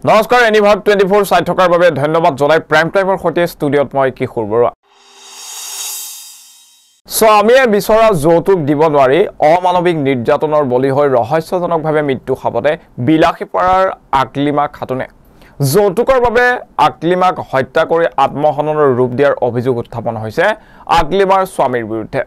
নমস্কাৰ এনিভাৰ 24 চাই থকাৰ বাবে ধন্যবাদ জনাই প্ৰাইম টাইমৰ সৈতে ষ্টুডিঅ'ত মই কিশোৰ বৰুৱা। স্বামীয়ে বিচৰা যৌতুক দিব নোৱাৰি অমানৱিক নিৰ্যাতনৰ বলি হৈ ৰহস্যজনকভাৱে মৃত্যু সাবতে বিলাসীপাৰাৰ আকলিমা খাতুনে যৌতুকৰ বাবে আকলিমাক হত্যা কৰি আত্মহননৰ ৰূপ দিয়াৰ অভিযোগ উত্থাপন হৈছে আকলিমাৰ স্বামীৰ বিৰুদ্ধে।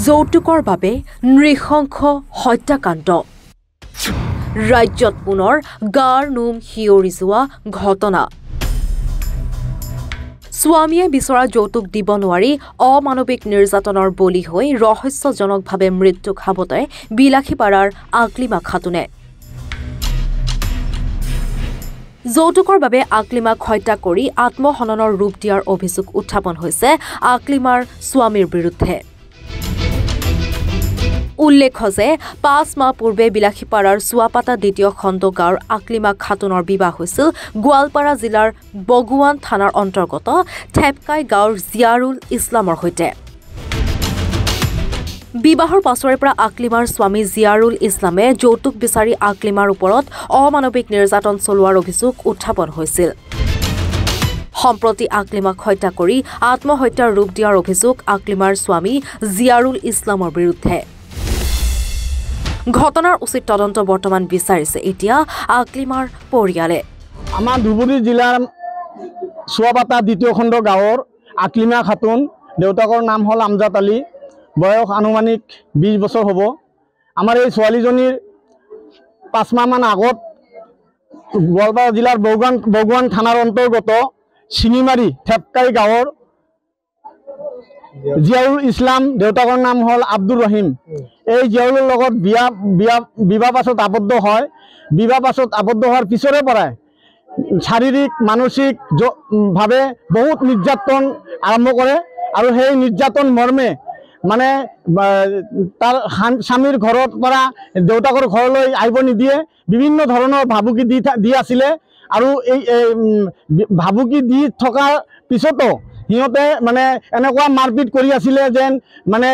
যৌতুকৰ বাবে নৃশংস হত্যাকাণ্ড ৰাজ্যত পুনৰ গাৰ নোম হিয়ৰি যোৱা ঘটনা। স্বামীয়ে বিচৰা যৌতুক দিব নোৱাৰি অমানৱিক নিৰ্যাতনৰ বলি হৈ ৰহস্যজনকভাৱে মৃত্যুক সাবতে বিলাসীপাৰাৰ আকলিমা খাতুনে যৌতুকৰ বাবে আকলিমাক হত্যা কৰি আত্মহননৰ ৰূপ দিয়াৰ অভিযোগ উত্থাপন হৈছে আকলিমাৰ স্বামীৰ বিৰুদ্ধে। উল্লেখ্য যে 5 মাহ পূৰ্বে বিলাসীপাৰাৰ চুৱাপাতা দ্বিতীয় খণ্ড গাঁৱৰ আকলিমা খাতুনৰ বিবাহ হৈছিল গোৱালপাৰা জিলাৰ বগুৱান থানাৰ অন্তৰ্গত থেপকাই গাঁৱৰ জিয়াৰুল ইছলামৰ সৈতে। বিবাহৰ পাছৰে পৰা আকলিমাৰ স্বামী জিয়াৰুল ইছলামে যৌতুক বিচাৰি আকলিমাৰ ওপৰত অমানৱিক নিৰ্যাতন চলোৱাৰ অভিযোগ উত্থাপন হৈছিল। সম্প্ৰতি আকলিমাক হত্যা কৰি আত্মহত্যাৰ ৰূপ দিয়াৰ অভিযোগ আকলিমাৰ স্বামী জিয়াৰুল ইছলামৰ বিৰুদ্ধে। ঘটনাৰ উচিত তদন্ত বৰ্তমান বিচাৰিছে এতিয়া আকলিমাৰ পৰিয়ালে। আমাৰ ধুবুৰী জিলাৰ চুৱাপাতা দ্বিতীয় খণ্ড গাঁৱৰ আকলিমা খাতুন, দেউতাকৰ নাম হ'ল আমজাদ আলী, বয়স আনুমানিক 20 বছৰ হ'ব। আমাৰ এই ছোৱালীজনীৰ 5 মাহমান আগত গোৱালপাৰা জিলাৰ বগুৱান থানাৰ অন্তৰ্গত চিনিমাৰী থেপকাই গাঁৱৰ জিয়াউল ইছলাম, দেউতাকৰ নাম হ'ল আব্দুৰ ৰহিম, এই জিয়াউলৰ লগত বিবাহ পাছত আবদ্ধ হয়। বিবাহ পাছত আবদ্ধ হোৱাৰ পিছৰে পৰাই শাৰীৰিক মানসিকভাৱে বহুত নিৰ্যাতন আৰম্ভ কৰে আৰু সেই নিৰ্যাতন মৰ্মে মানে তাৰ স্বামীৰ ঘৰৰ পৰা দেউতাকৰ ঘৰলৈ আহিব নিদিয়ে, বিভিন্ন ধৰণৰ ভাবুকি দি আছিলে আৰু এই ভাবুকি দি থকাৰ পিছতো সিহঁতে মানে এনেকুৱা মাৰপিট কৰি আছিলে যেন মানে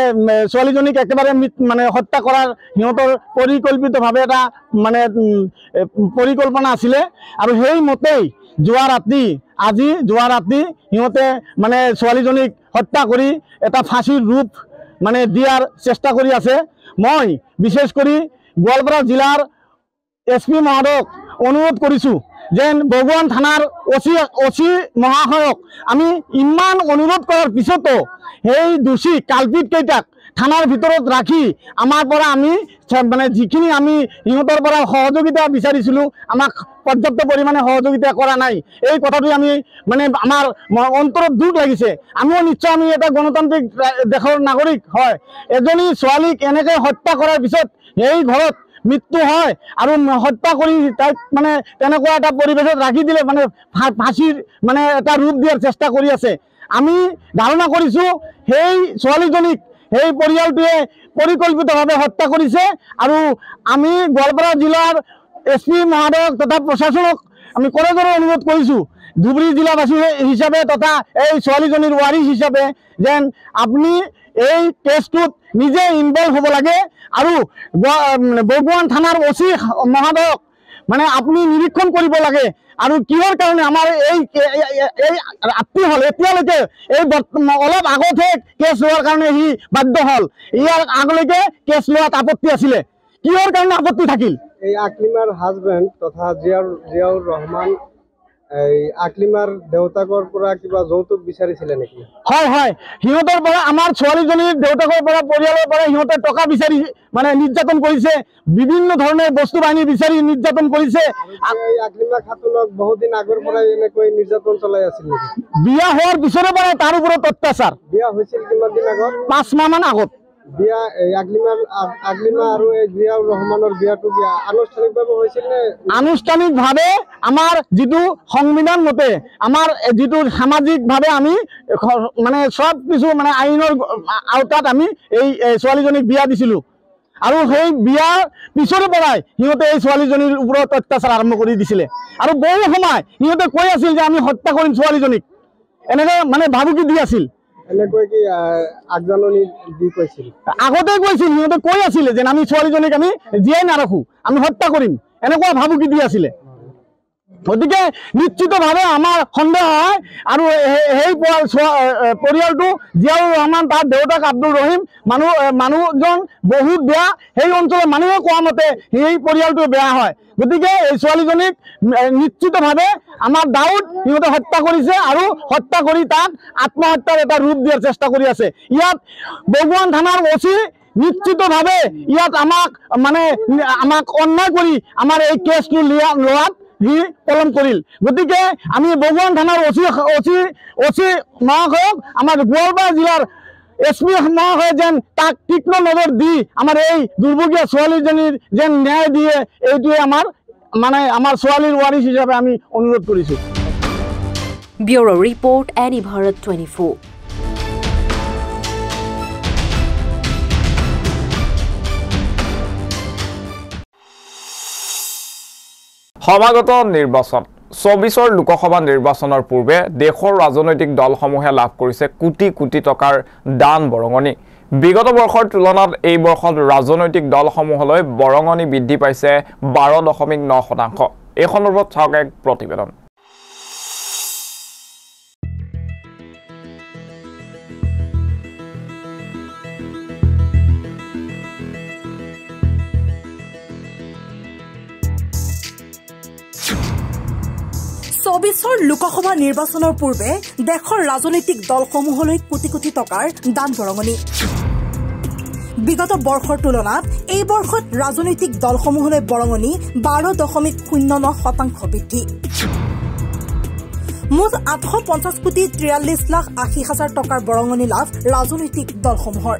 ছোৱালীজনীক একেবাৰে মানে হত্যা কৰাৰ সিহঁতৰ পৰিকল্পিতভাৱে এটা মানে পৰিকল্পনা আছিলে। আৰু সেইমতেই যোৱা ৰাতি সিহঁতে মানে ছোৱালীজনীক হত্যা কৰি এটা ফাঁচীৰ ৰূপ মানে দিয়াৰ চেষ্টা কৰি আছে। মই বিশেষ কৰি গোৱালপাৰা জিলাৰ SP মহোদয়ক অনুৰোধ কৰিছোঁ যেন বগুৱান থানাৰ OC মহাশয়ক আমি ইমান অনুৰোধ কৰাৰ পিছতো সেই দোষী কালপিতকেইটাক থানাৰ ভিতৰত ৰাখি আমাৰ পৰা আমি মানে যিখিনি আমি সিহঁতৰ পৰা সহযোগিতা বিচাৰিছিলোঁ আমাক পৰ্যাপ্ত পৰিমাণে সহযোগিতা কৰা নাই। এই কথাটো আমি মানে আমাৰ অন্তৰত দুখ লাগিছে। আমিও নিশ্চয় আমি এটা গণতান্ত্ৰিক দেশৰ নাগৰিক হয়, এজনী ছোৱালীক এনেকৈ হত্যা কৰাৰ পিছত সেই ঘৰত মৃত্যু হয় আৰু হত্যা কৰি তাইক মানে তেনেকুৱা এটা পৰিৱেশত ৰাখি দিলে মানে ফাঁচীৰ মানে এটা ৰূপ দিয়াৰ চেষ্টা কৰি আছে। আমি ধাৰণা কৰিছোঁ সেই ছোৱালীজনীক সেই পৰিয়ালটোৱে পৰিকল্পিতভাৱে হত্যা কৰিছে আৰু আমি গোৱালপাৰা জিলাৰ SP মহোদয়ক তথা প্ৰশাসনক আমি কৰজোৰে অনুৰোধ কৰিছোঁ, ধুবুৰী জিলাবাসী হিচাপে তথা এই ছোৱালীজনীৰ ৱাৰিছ হিচাপে যেন আপুনি এই কেছটোত নিজে ইনভলভ হ'ব লাগে আৰু বগুৱান থানাৰ OC মহোদয়ক মানে আপুনি নিৰীক্ষণ কৰিব লাগে আৰু কিহৰ কাৰণে আমাৰ এই ৰাতি হ'ল এতিয়ালৈকে এই অলপ আগতহে কেছ লোৱাৰ কাৰণে সি বাধ্য হ'ল। ইয়াৰ আগলৈকে কেছ লোৱাত আপত্তি আছিলে, কিহৰ কাৰণে আপত্তি থাকিল? এই আকলিমাৰ হাজবেণ্ড তথা জিয়াউৰ ৰহমান এই আকলিমাৰ দেউতাকৰ পৰা কিবা যৌতুক বিচাৰিছিলে নেকি? হয়, সিহঁতৰ পৰা আমাৰ ছোৱালীজনীৰ দেউতাকৰ পৰা পৰিয়ালৰ পৰা সিহঁতে টকা বিচাৰি মানে নিৰ্যাতন কৰিছে, বিভিন্ন ধৰণৰ বস্তু বাহিনী বিচাৰি নিৰ্যাতন কৰিছে। আকলিমা খাতুনক বহুদিন আগৰ পৰাই এনেকৈ নিৰ্যাতন চলাই আছিল নেকি? বিয়া হোৱাৰ পিছৰে পৰাই তাৰ ওপৰত অত্যাচাৰ। বিয়া হৈছিল কিমান দিন আগত? 5 মাহমান আগত। বিয়া আকলিমা আৰু এই জিয়াউৰ ৰহমানৰ বিয়াটো আনুষ্ঠানিকভাৱে হৈছিল নে? আনুষ্ঠানিকভাৱে আমাৰ যিটো সংবিধান মতে আমাৰ যিটো সামাজিকভাৱে আমি মানে সব কিছু মানে আইনৰ আওতাত আমি এই ছোৱালীজনীক বিয়া দিছিলোঁ আৰু সেই বিয়াৰ পিছৰে পৰাই সিহঁতে এই ছোৱালীজনীৰ ওপৰত অত্যাচাৰ আৰম্ভ কৰি দিছিলে আৰু বহু সময় সিহঁতে কৈ আছিল যে আমি হত্যা কৰিম ছোৱালীজনীক, এনেকৈ মানে ভাবুকি দি আছিল। এনেকৈ কি আগজাননী দি কৈছিল? আগতে কৈছিল, সিহঁতে কৈ আছিলে যে আমি ছোৱালীজনীক আমি জীয়াই নাৰাখো, আমি হত্যা কৰিম, এনেকুৱা ভাবুকি দি আছিলে। গতিকে নিশ্চিতভাৱে আমাৰ সন্দেহ হয় আৰু সেই পৰিয়ালটো জিয়াউৰ ৰহমান, তাৰ দেউতাক আব্দুল ৰহিম মানুহজন বহুত বেয়া। সেই অঞ্চলৰ মানুহে কোৱা মতে সেই পৰিয়ালটো বেয়া হয়। গতিকে এই ছোৱালীজনীক নিশ্চিতভাৱে আমাৰ দাউদ সিহঁতে হত্যা কৰিছে আৰু হত্যা কৰি তাক আত্মহত্যাৰ এটা ৰূপ দিয়াৰ চেষ্টা কৰি আছে। ইয়াত বগুৱান থানাৰ ওচি নিশ্চিতভাৱে ইয়াত আমাক অন্যায় কৰি আমাৰ এই কেছটো লোৱাত সি পলম কৰিল। গতিকে আমি বগুৱান থানাৰ ওচি মহাশয়ক, আমাৰ গোৱালপাৰা জিলাৰ SP মহাশয়ে যেন তাক তীক্ষ্ণ নজৰ দি আমাৰ এই দুৰ্ভগীয়া ছোৱালীজনীৰ যেন ন্যায় দিয়ে, এইটোৱে আমাৰ ছোৱালীৰ ৱাৰিছ হিচাপে আমি অনুৰোধ কৰিছোঁ। Bureau report, any Bharat 24। সমাগত নিৰ্বাচন 24 লোকসভা নিৰ্বাচনৰ পূৰ্বে দেশৰ ৰাজনৈতিক দলসমূহে লাভ কৰিছে কোটি কোটি টকাৰ দান বৰঙণি। বিগত বৰ্ষৰ তুলনাত এই বৰ্ষত ৰাজনৈতিক দলসমূহলৈ বৰঙণি বৃদ্ধি পাইছে 12.9%। এই সন্দৰ্ভত চাওক এক প্ৰতিবেদন। লোকসভা নিৰ্বাচনৰ পূৰ্বে দেশৰ ৰাজনৈতিক দলসমূহলৈ কোটি কোটি টকাৰ দান বৰঙণি। বিগত বৰ্ষৰ তুলনাত এই বৰ্ষত ৰাজনৈতিক দলসমূহলৈ বৰঙণি 12.09% বৃদ্ধি। মুঠ 850,43,80,000 টকাৰ বৰঙণি লাভ ৰাজনৈতিক দলসমূহৰ।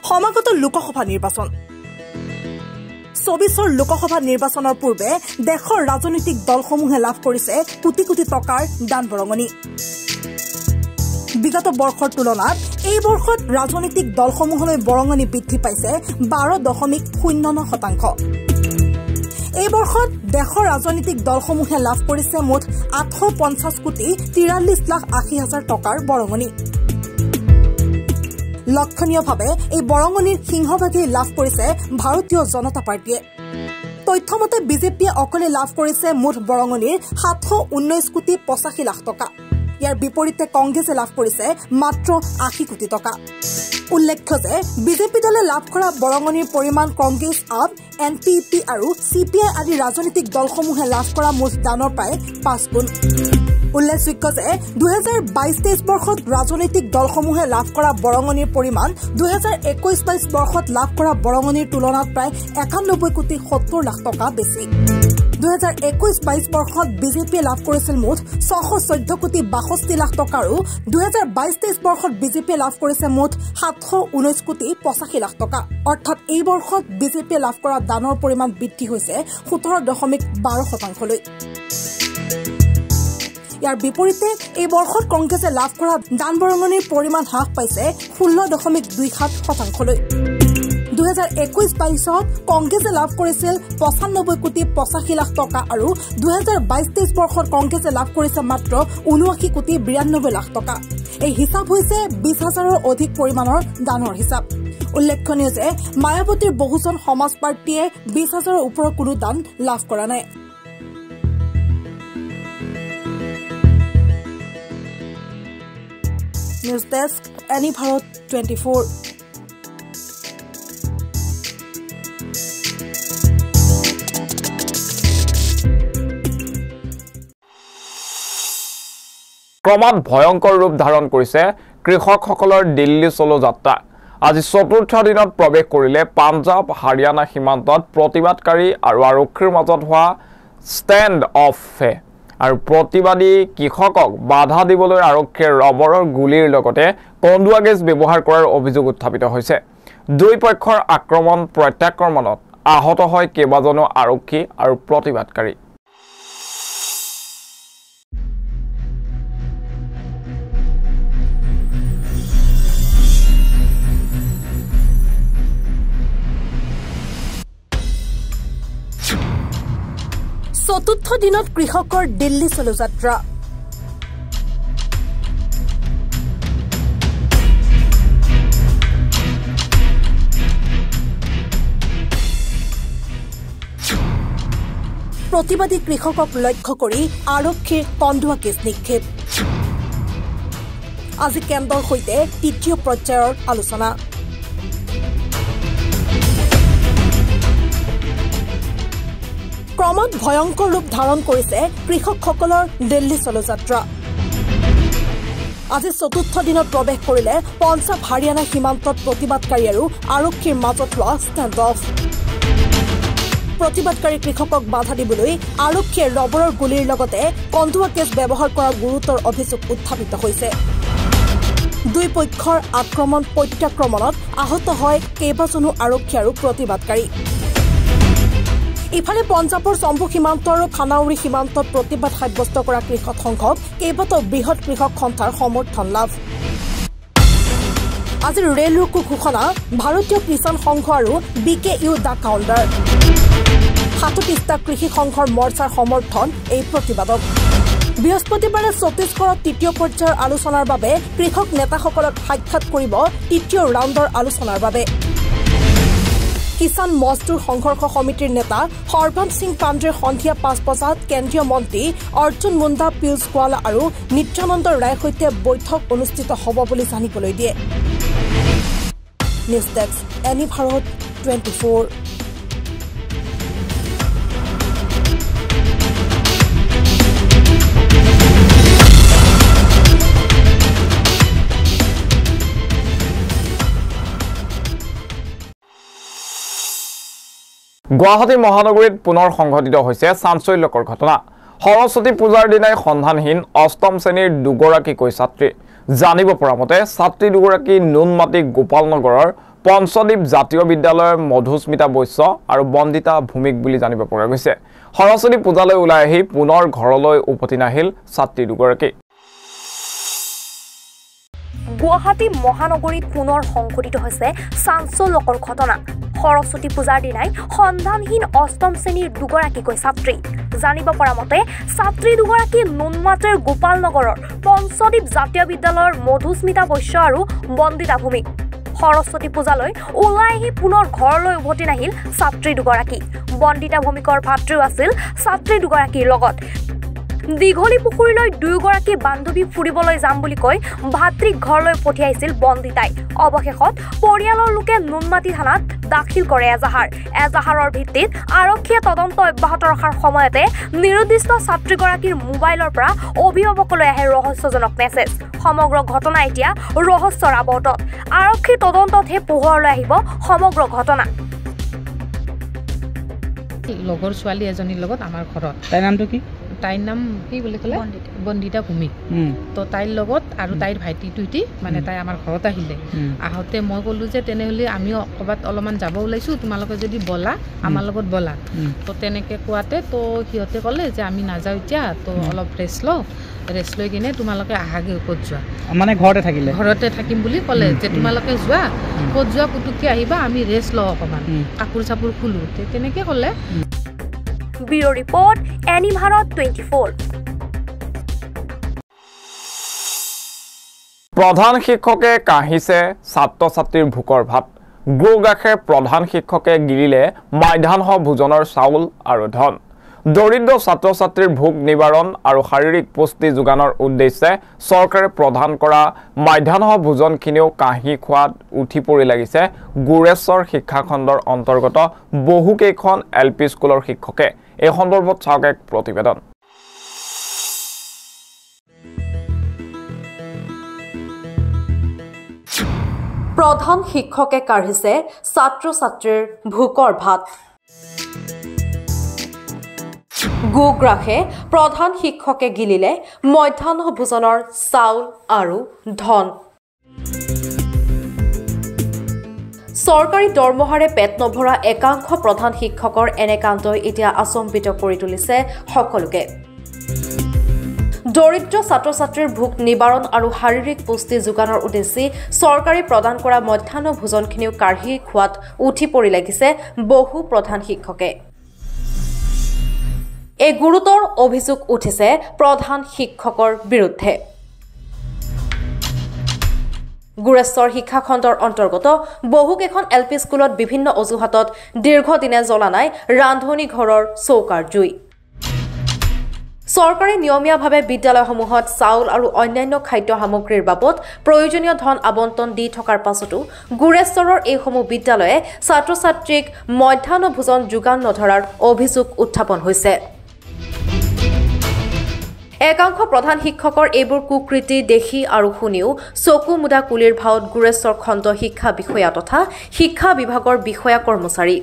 সমাগত লোকসভা নিৰ্বাচন 24 লোকসভা নিৰ্বাচনৰ পূৰ্বে দেশৰ ৰাজনৈতিক দলসমূহে লাভ কৰিছে কোটি কোটি টকাৰ দান বৰঙণি। বিগত বৰ্ষৰ তুলনাত এই বৰ্ষত ৰাজনৈতিক দলসমূহলৈ বৰঙণি বৃদ্ধি পাইছে 12.09%। এই বৰ্ষত দেশৰ ৰাজনৈতিক দলসমূহে লাভ কৰিছে মুঠ 850,43,80,000 টকাৰ বৰঙণি। লক্ষণীয়ভাৱে এই বৰঙণিৰ সিংহভাগেই লাভ কৰিছে ভাৰতীয় জনতা পাৰ্টীয়ে। তথ্যমতে বিজেপিয়ে অকলে লাভ কৰিছে মুঠ বৰঙণিৰ 719,85,00,000 টকা। ইয়াৰ বিপৰীতে কংগ্ৰেছে লাভ কৰিছে মাত্ৰ 80 কোটি টকা। উল্লেখ্য যে বিজেপি দলে লাভ কৰা বৰঙণিৰ পৰিমাণ কংগ্ৰেছ, আপ, NPP আৰু CPI আদি ৰাজনৈতিক দলসমূহে লাভ কৰা মুঠ দানৰ প্ৰায় 5 গুণ। উল্লেখযোগ্য যে 2022-23 বৰ্ষত ৰাজনৈতিক দলসমূহে লাভ কৰা বৰঙণিৰ পৰিমাণ 2021-22 বৰ্ষত লাভ কৰা বৰঙণিৰ তুলনাত প্ৰায় 91,70,00,000 টকা বেছি। 2021-22 বৰ্ষত বিজেপিয়ে লাভ কৰিছিল মুঠ 614,62,00,000 টকা আৰু 2022-23 বৰ্ষত বিজেপিয়ে লাভ কৰিছে মুঠ 719,85,00,000 টকা। অৰ্থাৎ এই বৰ্ষত বিজেপিয়ে লাভ কৰা দানৰ পৰিমাণ বৃদ্ধি হৈছে 17.12%লৈ। ইয়াৰ বিপৰীতে এই বৰ্ষত কংগ্ৰেছে লাভ কৰা দান বৰঙণিৰ পৰিমাণ হ্ৰাস পাইছে 16.27%লৈ। 2021-22 কংগ্ৰেছে লাভ কৰিছিল 95,85,00,000 টকা আৰু 2022-23 বৰ্ষত কংগ্ৰেছে লাভ কৰিছে মাত্ৰ 79,92,00,000 টকা। এই হিচাপ হৈছে 20,000ৰ অধিক পৰিমাণৰ দানৰ হিচাপ। উল্লেখনীয় যে মায়াৱতীৰ বহুজন সমাজ পাৰ্টীয়ে 20,000ৰ ওপৰত কোনো দান লাভ কৰা নাই। News desk, any Bharat 24। ক্ৰমাৎ ভয়ংকৰ ৰূপ ধাৰণ কৰিছে কৃষকসকলৰ দিল্লী চলো যাত্ৰা। আজি চতুৰ্থ দিনত প্ৰৱেশ কৰিলে পাঞ্জাৱ হাৰিয়ানা সীমান্তত প্ৰতিবাদকাৰী আৰু আৰক্ষীৰ মাজত হোৱা ষ্টেণ্ড অফে। আৰু প্ৰতিবাদী কৃষকক বাধা দিবলৈ আৰক্ষীয়ে ৰবৰৰ গুলীৰ লগতে কন্দুৱা গেছ ব্যৱহাৰ কৰাৰ অভিযোগ উত্থাপিত হৈছে। দুই পক্ষৰ আক্ৰমণ প্ৰত্যাক্ৰমণত আহত হয় কেইবাজনো আৰক্ষী আৰু প্ৰতিবাদকাৰী। চতুৰ্থ দিনত কৃষকৰ দিল্লী চলো যাত্ৰা প্ৰতিবাদী কৃষকক লক্ষ্য কৰি আৰক্ষীৰ কন্দুৱা কেছ নিক্ষেপ আজি কেন্দ্ৰৰ সৈতে তৃতীয় পৰ্যায়ৰ আলোচনা ক্ৰমত ভয়ংকৰ ৰূপ ধাৰণ কৰিছে কৃষকসকলৰ দিল্লী চলো যাত্ৰা আজি চতুৰ্থ দিনত প্ৰৱেশ কৰিলে পঞ্জাৱ হাৰিয়ানা সীমান্তত প্ৰতিবাদকাৰী আৰু আৰক্ষীৰ মাজত হোৱা ষ্টেণ্ড অফ প্ৰতিবাদকাৰী কৃষকক বাধা দিবলৈ আৰক্ষীয়ে ৰবৰৰ গুলীৰ লগতে কন্দুৱা কেছ ব্যৱহাৰ কৰাৰ গুৰুতৰ অভিযোগ উত্থাপিত হৈছে দুই পক্ষৰ আক্ৰমণ প্ৰত্যাক্ৰমণত আহত হয় কেইবাজনো আৰক্ষী আৰু প্ৰতিবাদকাৰী ইফালে পঞ্জাৱৰ চম্বু সীমান্ত আৰু খানাউৰি সীমান্তত প্ৰতিবাদ সাব্যস্ত কৰা কৃষক সংঘক কেইবাটাও বৃহৎ কৃষক সন্থাৰ সমৰ্থন লাভ আজিৰ ৰেল ৰোকো ঘোষণা ভাৰতীয় কিষাণ সংঘ আৰু BKU দা কাউণ্টাৰ 37টা কৃষি সংঘৰ মৰ্চাৰ সমৰ্থন এই প্ৰতিবাদক বৃহস্পতিবাৰে ছত্তীশগড়ত তৃতীয় পৰ্যায়ৰ আলোচনাৰ বাবে কৃষক নেতাসকলক সাক্ষাৎ কৰিব তৃতীয় ৰাউণ্ডৰ আলোচনাৰ বাবে কিষাণ মজদুৰ সংঘৰ্ষ সমিতিৰ নেতা সৰ্বান্ত সিং পাণ্ডেৰ সন্ধিয়া 5 বজাত কেন্দ্ৰীয় মন্ত্ৰী অৰ্জুন মুণ্ডা পীয়ুষ গোৱালা আৰু নিত্যানন্দ ৰায়ৰ সৈতে বৈঠক অনুষ্ঠিত হ'ব বুলি জানিবলৈ দিয়ে news desk any Bharat 24 Guwahati মহানগৰীত পুনৰ সংঘটিত হৈছে চাঞ্চল্যকৰ ঘটনা সৰস্বতী পূজাৰ দিনাই সন্ধানহীন অষ্টম শ্ৰেণীৰ দুগৰাকীকৈ ছাত্ৰী জানিব পৰা মতে ছাত্ৰী দুগৰাকী নুনমাটি গোপালনগৰৰ পঞ্চদ্বীপ জাতীয় বিদ্যালয়ৰ মধুস্মিতা বৈশ্য আৰু বন্দিতা ভূমিক বুলি জানিব পৰা গৈছে সৰস্বতী পূজালৈ ওলাই আহি পুনৰ ঘৰলৈ উভতি নাহিল ছাত্ৰী দুগৰাকী গুৱাহাটী মহানগৰীত পুনৰ সংঘটিত হৈছে চাঞ্চল্যকৰ ঘটনা সৰস্বতী পূজাৰ দিনাই সন্ধানহীন অষ্টম শ্ৰেণীৰ দুগৰাকীকৈ ছাত্ৰী জানিব পৰা মতে ছাত্ৰী দুগৰাকী নুনমাটিৰ গোপালনগৰৰ পঞ্চদ্বীপ জাতীয় বিদ্যালয়ৰ মধুস্মিতা বৈশ্য আৰু বন্দিতা ভূমিক সৰস্বতী পূজালৈ ওলাই আহি পুনৰ ঘৰলৈ উভতি নাহিল ছাত্ৰী দুগৰাকী বন্দিতা ভূমিকৰ ভাতৃও আছিল ছাত্ৰী দুগৰাকীৰ লগত দীঘলী পুখুৰীলৈ দুয়োগৰাকী বান্ধৱী ফুৰিবলৈ যাম বুলি কৈ ভাতৃক ঘৰলৈ পঠিয়াইছিল বন্দিতাই অৱশেষত পৰিয়ালৰ লোকে নুনমাটি থানাত দাখিল কৰে এজাহাৰৰ ভিত্তিত আৰক্ষীয়ে তদন্ত অব্যাহত ৰখাৰ সময়তে নিৰ্দিষ্ট ছাত্ৰীগৰাকীৰ মোবাইলৰ পৰা অভিভাৱকলৈ আহে ৰহস্যজনক মেছেজ সমগ্ৰ ঘটনা এতিয়া ৰহস্যৰ আৱৰ্তত আৰক্ষী তদন্ততহে পোহৰলৈ আহিব সমগ্ৰ ঘটনা লগৰ ছোৱালী এজনীৰ লগত আমাৰ ঘৰত তাইৰ নামটো কি তাইৰ নাম কি বুলি ক'লে বন্দিতা ভূমিক তো তাইৰ লগত আৰু তাইৰ ভাইটিটো মানে তাই আমাৰ ঘৰত আহিলে আহোঁতে মই ক'লোঁ যে তেনেহ'লে আমিও ক'ৰবাত অলপমান যাব ওলাইছোঁ তোমালোকে যদি বলা আমাৰ লগত বলা তো তেনেকৈ কোৱাতে তো সিহঁতে ক'লে যে আমি নাযাওঁ এতিয়া তো অলপ ৰেষ্ট লৈ কিনে তোমালোকে আহাগৈ ক'ত যোৱা মানে ঘৰতে থাকিম বুলি ক'লে যে তোমালোকে যোৱা ক'ত যোৱা পুতুককৈ আহিবা আমি ৰেষ্ট লওঁ অকণমান কাপোৰ চাপোৰ খোলোঁ তেনেকৈ ক'লে ব্যুৰ ৰিপৰ্ট এনি ভাৰত 24 প্ৰধান শিক্ষকে কাহিছে ছাত্ৰ ছাত্ৰীৰ ভোকৰ ভাত গো গাখে প্ৰধান শিক্ষকে গিলিলে মধ্যাহ্ন ভোজনৰ চাউল আৰু ধন দৰিদ্ৰ ছাত্ৰ ছাত্ৰীৰ ভোক নিবাৰণ আৰু শাৰীৰিক পুষ্টি যোগানৰ উদ্দেশ্যে চৰকাৰে প্ৰদান কৰা মধ্যাহ্ন ভোজনখিনিও কাহি খোৱাত উঠি পৰি লাগিছে গুৰেশ্বৰ শিক্ষাখণ্ডৰ অন্তৰ্গত বহুকেইখন LP স্কুলৰ শিক্ষকে এই সন্দৰ্ভত চাওক এক প্ৰতিবেদন প্ৰধান শিক্ষকে কাঢ়িছে ছাত্ৰ ছাত্ৰীৰ ভোকৰ ভাত গোগ্ৰাখে প্ৰধান শিক্ষকে গিলিলে মধ্যাহ্ন ভোজনৰ চাউল আৰু ধন চৰকাৰী দৰমহাৰে পেট নভৰা একাংশ প্ৰধান শিক্ষকৰ এনে কাণ্ডই এতিয়া আচম্বিত কৰি তুলিছে সকলোকে দৰিদ্ৰ ছাত্ৰ ছাত্ৰীৰ ভোক নিবাৰণ আৰু শাৰীৰিক পুষ্টি যোগানৰ উদ্দেশ্যে চৰকাৰী প্ৰদান কৰা মধ্যাহ্ন ভোজনখিনিও কাঢ়ি খোৱাত উঠি পৰি লাগিছে বহু প্ৰধান শিক্ষকে এই গুৰুতৰ অভিযোগ উঠিছে প্ৰধান শিক্ষকৰ বিৰুদ্ধে। গুৰেশ্বৰ শিক্ষাখণ্ডৰ অন্তৰ্গত বহুকেইখন LP স্কুলত বিভিন্ন অজুহাতত দীৰ্ঘদিনে জ্বলা নাই ৰান্ধনী ঘৰৰ চৌকাৰ জুই। চৰকাৰে নিয়মীয়াভাৱে বিদ্যালয়সমূহত চাউল আৰু অন্যান্য খাদ্য সামগ্ৰীৰ বাবদ প্ৰয়োজনীয় ধন আবণ্টন দি থকাৰ পাছতো গুৰেশ্বৰৰ এইসমূহ বিদ্যালয়ে ছাত্ৰ ছাত্ৰীক মধ্যাহ্ন ভোজন যোগান নধৰাৰ অভিযোগ উত্থাপন হৈছে। একাংশ প্ৰধান শিক্ষকৰ এইবোৰ কুকৃতি দেখি আৰু শুনিও চকু মুদা কুলিৰ ভাওত গুৰেশ্বৰ খণ্ড শিক্ষা বিষয়া তথা শিক্ষা বিভাগৰ বিষয়া কৰ্মচাৰী।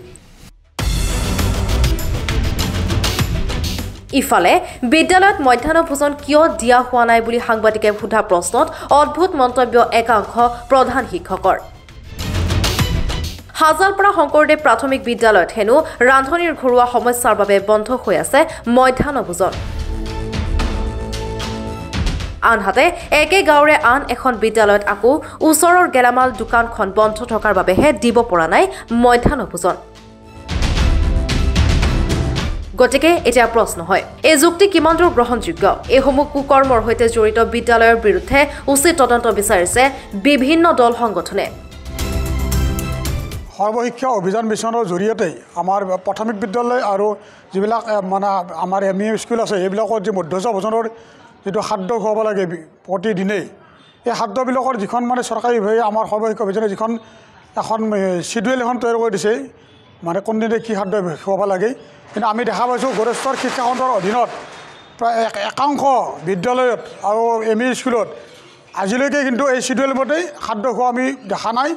ইফালে বিদ্যালয়ত মধ্যাহ্ন ভোজন কিয় দিয়া হোৱা নাই বুলি সাংবাদিকে সোধা প্ৰশ্নত অদ্ভুত মন্তব্য একাংশ প্ৰধান শিক্ষকৰ। হাজালপাৰা শংকৰদেৱ প্ৰাথমিক বিদ্যালয়ত হেনো ৰান্ধনীৰ ঘৰুৱা সমস্যাৰ বাবে বন্ধ হৈ আছে মধ্যাহ্ন ভোজন। আনহাতে একে গাঁৱৰে আন এখন বিদ্যালয়ত আকৌ ওচৰৰ গেলামাল দোকানখন বন্ধ থকাৰ বাবেহে দিব পৰা নাই মধ্যাহ্ন ভোজন। গতিকে এতিয়া প্ৰশ্ন হয়, এই যুক্তি কিমান দূৰ গ্ৰহণযোগ্য? এইসমূহ কুকৰ্মৰ সৈতে জড়িত বিদ্যালয়ৰ বিৰুদ্ধে উচিত তদন্ত বিচাৰিছে বিভিন্ন দল সংগঠনে। সৰ্বশিক্ষা অভিযান মিছনৰ জৰিয়তে আমাৰ প্ৰাথমিক বিদ্যালয় আৰু যিবিলাক মানে আমাৰ ME স্কুল আছে এইবিলাকত যি মধ্যাহ্ন ভোজনৰ যিটো খাদ্য খুৱাব লাগে প্ৰতিদিনেই, এই খাদ্যবিলাকৰ যিখন মানে চৰকাৰীভাৱে আমাৰ সৰ্বশিক্ষা অভিযানে যিখন এখন চিডুৱেল এখন তৈয়াৰ কৰি দিছে, মানে কোনদিনে কি খাদ্য খুৱাব লাগে, কিন্তু আমি দেখা পাইছোঁ গুৰেশ্বৰ শিক্ষাখণ্ডৰ অধীনত প্ৰায় একাংশ বিদ্যালয়ত আৰু ME স্কুলত আজিলৈকে কিন্তু এই চিডুৱেল মতেই খাদ্য খোৱা আমি দেখা নাই।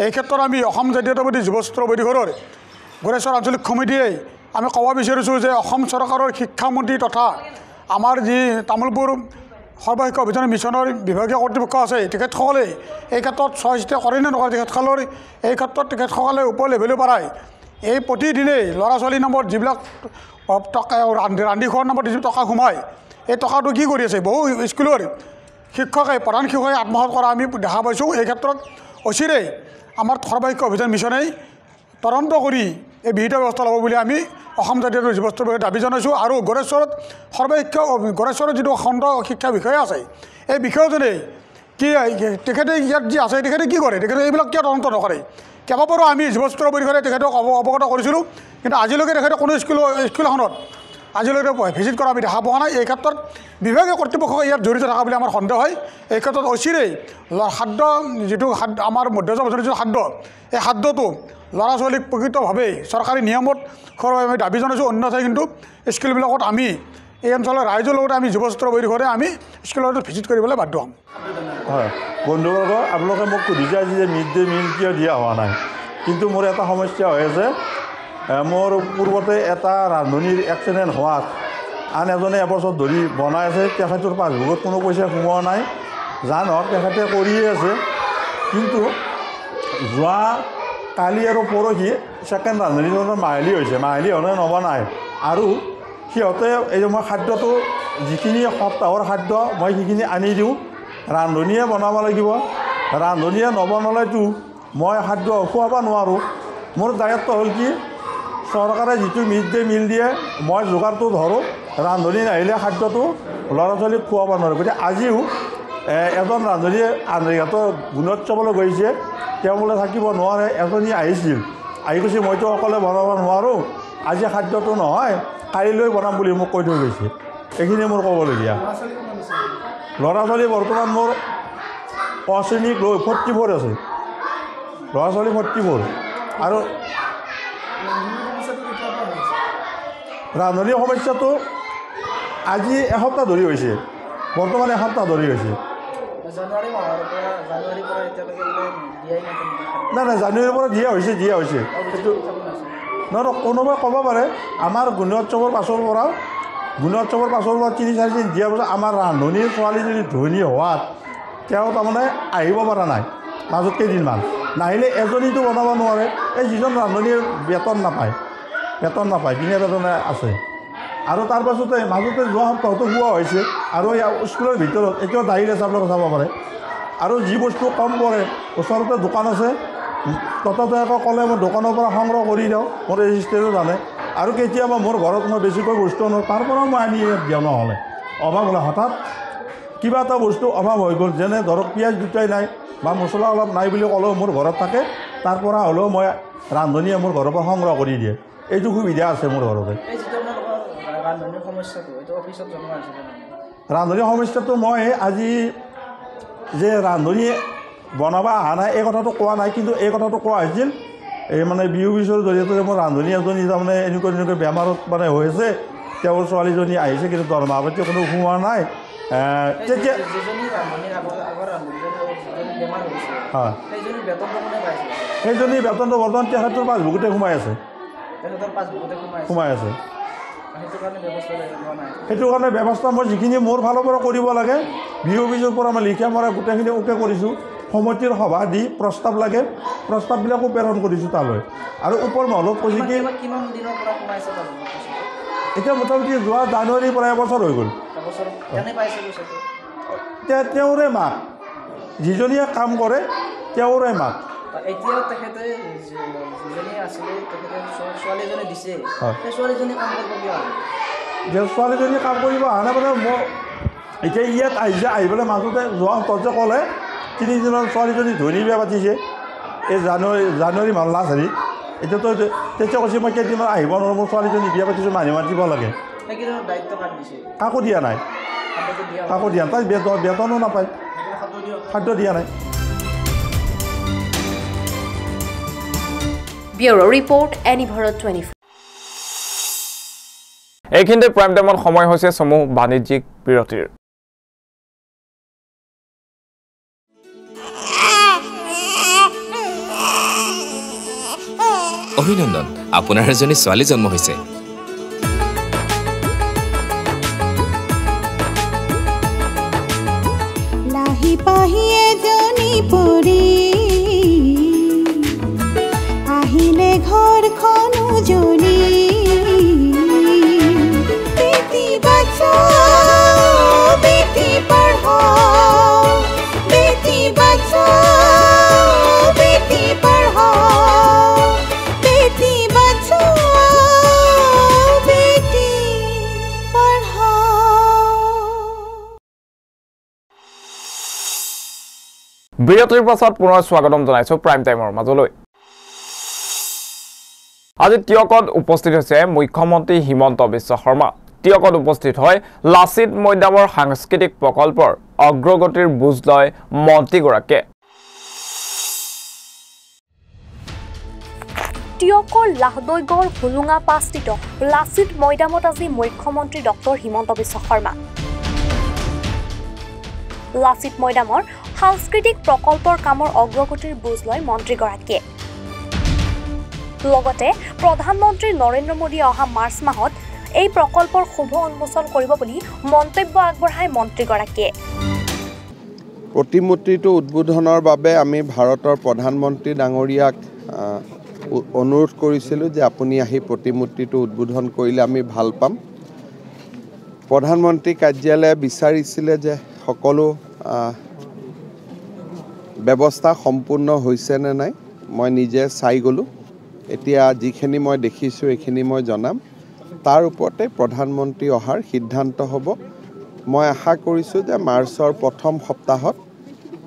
এই ক্ষেত্ৰত আমি অসম জাতীয়তাবাদী যুৱ ছাত্ৰ পৰিষদৰ গুৰেশ্বৰ আঞ্চলিক সমিতিয়ে আমি ক'ব বিচাৰিছোঁ যে অসম চৰকাৰৰ শিক্ষামন্ত্ৰী তথা আমাৰ যি তামোলপুৰ সৰ্বশিক্ষা অভিযান মিছনৰ বিভাগীয় কৰ্তৃপক্ষ আছে তেখেতসকলে এই ক্ষেত্ৰত চোৱা চিতা কৰে নে নকৰে, তেখেতসকলৰ এই ক্ষেত্ৰত তেখেতসকলে ওপৰ লেভেলো পাৰাই এই প্ৰতিদিনেই ল'ৰা ছোৱালীৰ নামত যিবিলাক টকা ৰান্ধি খোৱাৰ নামত যি টকা সোমায়, এই টকাটো কি কৰি আছে? বহু স্কুলৰ শিক্ষকে প্ৰধান শিক্ষকে আত্মসাৎ কৰা আমি দেখা পাইছোঁ। এই ক্ষেত্ৰত অচিৰেই আমাৰ সৰ্বশিক্ষা অভিযান মিছনেই তদন্ত কৰি এই বিহিত ব্যৱস্থা ল'ব বুলি আমি অসম জাতীয় যুৱ ছাত্ৰৰ দাবী জনাইছোঁ। আৰু গুৰেশ্বৰত যিটো খণ্ড শিক্ষা বিষয়া আছে, এই বিষয়াজনে কি তেখেতে ইয়াত যি আছে তেখেতে কি কৰে? তেখেতে এইবিলাক কিয় তদন্ত নকৰে? কেইবাবাৰো আমি যুৱ ছাত্ৰ পৰিষদে তেখেতক অৱগত কৰিছিলোঁ, কিন্তু আজিলৈকে তেখেতে কোনো স্কুল এখনত আজিলৈকে ভিজিট কৰা আমি দেখা পোৱা নাই। এই ক্ষেত্ৰত বিভাগীয় কৰ্তৃপক্ষ ইয়াত জড়িত থকা বুলি আমাৰ সন্দেহ হয়। এই ক্ষেত্ৰত অচিৰেই খাদ্য যিটো আমাৰ মধ্যাহ্ন ভোজনৰ যিটো খাদ্য, এই খাদ্যটো ল'ৰা ছোৱালীক প্ৰকৃতভাৱে চৰকাৰী নিয়মত খোৱাৰ আমি দাবী জনাইছোঁ। অন্যথাই কিন্তু স্কুলবিলাকত আমি এই অঞ্চলৰ ৰাইজৰ লগতে আমি যুৱ ছাত্ৰ পৰিষদে আমি স্কুলত ভিজিট কৰিবলৈ বাধ্য হ'ম। হয় বন্ধুবৰ্গ, আপোনালোকে মোক সুধিছে আজি যে মিড ডে মিল কিয় দিয়া হোৱা নাই, কিন্তু মোৰ এটা সমস্যা হৈ আছে। মোৰ পূৰ্বতে এটা ৰান্ধনীৰ এক্সিডেণ্ট হোৱাত আন এজনে এবছৰ ধৰি বনাই আছে, তেখেতৰ পাছবুকত কোনো পইচা সোমোৱা নাই। জান হওক তেখেতে কৰিয়ে আছে, কিন্তু যোৱা কালি আৰু পৰহি ছেকেণ্ড ৰান্ধনীজনৰ মাহিলী হৈছে, মাহিলী হ'লে নবনায়। আৰু সিহঁতে এই মই খাদ্যটো যিখিনি সপ্তাহৰ খাদ্য মই সেইখিনি আনি দিওঁ, ৰান্ধনীয়ে বনাব লাগিব। ৰান্ধনীয়ে নবনালেতো মই খাদ্য খুৱাব নোৱাৰোঁ। মোৰ দায়িত্ব হ'ল কি, চৰকাৰে যিটো মিড ডে মিল দিয়ে মই যোগাৰটো ধৰোঁ, ৰান্ধনী নাহিলে খাদ্যটো ল'ৰা ছোৱালীক খুৱাব নোৱাৰোঁ। গতিকে আজিও এজন ৰান্ধনীয়ে আন্ধেৰিঘাটৰ গুণোৎসৱলৈ গৈছে, তেওঁ বোলে থাকিব নোৱাৰে। এজনী আহিছিল, আহি কৈছে মইতো অকলে বনাব নোৱাৰোঁ, আজি খাদ্যটো নহয় কাইলৈ বনাম বুলি মোক কৈ থৈ গৈছে। এইখিনি মোৰ ক'বলগীয়া। ল'ৰা ছোৱালী বৰ্তমান মোৰ শ্ৰেণীক লৈ 44 আছে, ল'ৰা ছোৱালী 44। আৰু ৰান্ধনীৰ সমস্যাটো আজি এসপ্তাহ ধৰি হৈছে, বৰ্তমান এসপ্তাহ ধৰি হৈছে। নাই জানুৱাৰীৰ পৰা দিয়া হৈছে সেইটো নহয়, কোনোবাই ক'ব পাৰে আমাৰ গুণোৎসৱৰ পাছৰ পৰা 3-4 দিন দিয়াৰ পাছত আমাৰ ৰান্ধনীৰ ছোৱালীজনী ধনী হোৱাত তেওঁ তাৰমানে আহিব পৰা নাই মাজত কেইদিনমান। নাহিলে এজনীটো বনাব নোৱাৰে। এই যিজন ৰান্ধনীৰ বেতন নাপায়, বিনা বেতনে আছে। আৰু তাৰ পাছতে মাজতে যোৱা সপ্তাহতো হোৱা হৈছে। আৰু স্কুলৰ ভিতৰত এতিয়াও দাইল আছে, আপোনালোকে চাব পাৰে। আৰু যি বস্তু কম পৰে, ওচৰতে দোকান আছে, তথাপিও আকৌ ক'লে মই দোকানৰ পৰা সংগ্ৰহ কৰি দিওঁ, মোৰ ৰেজিষ্টাৰো জানে। আৰু কেতিয়াবা মোৰ ঘৰত মই বেছিকৈ বস্তু আনো তাৰ পৰাও মই আনি দিওঁ নহ'লে অভাৱ হ'লে হঠাৎ কিবা এটা বস্তু অভাৱ হৈ গ'ল যেনে ধৰক পিঁয়াজ দুটাই নাই বা মছলা অলপ নাই বুলি ক'লেও মোৰ ঘৰত থাকে তাৰ পৰা হ'লেও মই ৰান্ধনীয়ে মোৰ ঘৰৰ পৰা সংগ্ৰহ কৰি দিয়ে এইটো সুবিধা আছে মোৰ ঘৰতে ৰান্ধনী সমস্যাটো মই আজি যে ৰান্ধনী বনাব অহা নাই এই কথাটো কোৱা নাই কিন্তু এই কথাটো কোৱা হৈছিল এই মানে বিহু অফিচৰ জৰিয়তে মোৰ ৰান্ধনী এজনী তাৰমানে এনেকুৱা বেমাৰত মানে হৈ আছে তেওঁৰ ছোৱালীজনী আহিছে কিন্তু দৰমহা পাতি কোনো সোমোৱা নাই তেতিয়া সেইজনী বেতনটো বৰ্তমান তেখেতৰ পাছবুকতে সোমাই আছে সেইটো কাৰণে ব্যৱস্থা মই যিখিনি মোৰ ফালৰ পৰা কৰিব লাগে বিহু অফিচৰ পৰা মই লিখা মৰা গোটেইখিনি অ'কে কৰিছোঁ সমিতিৰ সভা দি প্ৰস্তাৱ লাগে প্ৰস্তাৱবিলাকো প্ৰেৰণ কৰিছোঁ তালৈ আৰু ওপৰ মহলত কৈছে কি এতিয়া মোটামুটি যোৱা জানুৱাৰীৰ পৰা এবছৰ হৈ গ'ল তেওঁৰে মাক যিজনীয়ে কাম কৰে তেওঁৰে মাক ছোৱালীজনী কাম কৰিব অহা নাই মানে মই এতিয়া ইয়াত আহি পেলাই মাজতে যোৱা সপ্তাহতে ক'লে 3 দিনৰ ছোৱালীজনী ধনী বিয়া পাতিছে এই জানুৱাৰী মাহ লাষ্ট হেৰি এতিয়াতো তেতিয়া কৈছে মই কেইদিনমান আহিব নোৱাৰোঁ মোৰ ছোৱালীজনী বিয়া পাতিছোঁ মানুহ মাতিব লাগে কাকো দিয়া নাই তাই বেতনো নাপায় খাদ্য দিয়া নাই ব্যুৰো ৰিপৰ্ট এনি ভাৰত 24 এইখিনিতে প্ৰাইম টাইমত সময় হৈছে সমূহ বাণিজ্যিক বিৰতিৰ অভিনন্দন আপোনাৰ এজনী ছোৱালী জন্ম হৈছে লাহি পাহি এজনী পৰি আহিলে ঘৰখন উজলি বেটি বচাও বেটি পঢ়াও বেটি বচাও বেটি পঢ়াও বেটি বচাও বেটি পঢ়াও বিৰতিৰ পাছত পুনৰ স্বাগতম জনাইছো প্ৰাইম টাইমৰ মাজলৈ আজি টিয়কত উপস্থিত হৈছে মুখ্যমন্ত্ৰী হিমন্ত বিশ্ব শৰ্মা টিয়কত উপস্থিত হয় লাচিত মৈদামৰ সাংস্কৃতিক প্ৰকল্পৰ অগ্ৰগতিৰ বুজ লয় মন্ত্ৰীগৰাকীয়ে টিয়কৰ লাহদৈগড় হুলুঙা পাস্থিত লাচিত মৈদামত আজি মুখ্যমন্ত্ৰী ডক্টৰ হিমন্ত বিশ্ব শৰ্মা লাচিত মৈদামৰ সাংস্কৃতিক প্ৰকল্পৰ কামৰ অগ্ৰগতিৰ বুজ লয় মন্ত্ৰীগৰাকীয়ে লগতে প্ৰধানমন্ত্ৰী নৰেন্দ্ৰ মোদী অহা মাৰ্চ মাহত এই প্ৰকল্পৰ শুভ উন্মোচন কৰিব বুলি মন্তব্য আগবঢ়ায় মন্ত্ৰীগৰাকীয়ে প্ৰতিমূৰ্তিটো উদ্বোধনৰ বাবে আমি ভাৰতৰ প্ৰধানমন্ত্ৰী ডাঙৰীয়াক অনুৰোধ কৰিছিলোঁ যে আপুনি আহি প্ৰতিমূৰ্তিটো উদ্বোধন কৰিলে আমি ভাল পাম প্ৰধানমন্ত্ৰী কাৰ্যালয়ে বিচাৰিছিলে যে সকলো ব্যৱস্থা সম্পূৰ্ণ হৈছে নে নাই মই নিজে চাই গ'লোঁ এতিয়া যিখিনি মই দেখিছোঁ এইখিনি মই জনাম তাৰ ওপৰতে প্ৰধানমন্ত্ৰী অহাৰ সিদ্ধান্ত হ'ব মই আশা কৰিছোঁ যে মাৰ্চৰ প্ৰথম সপ্তাহত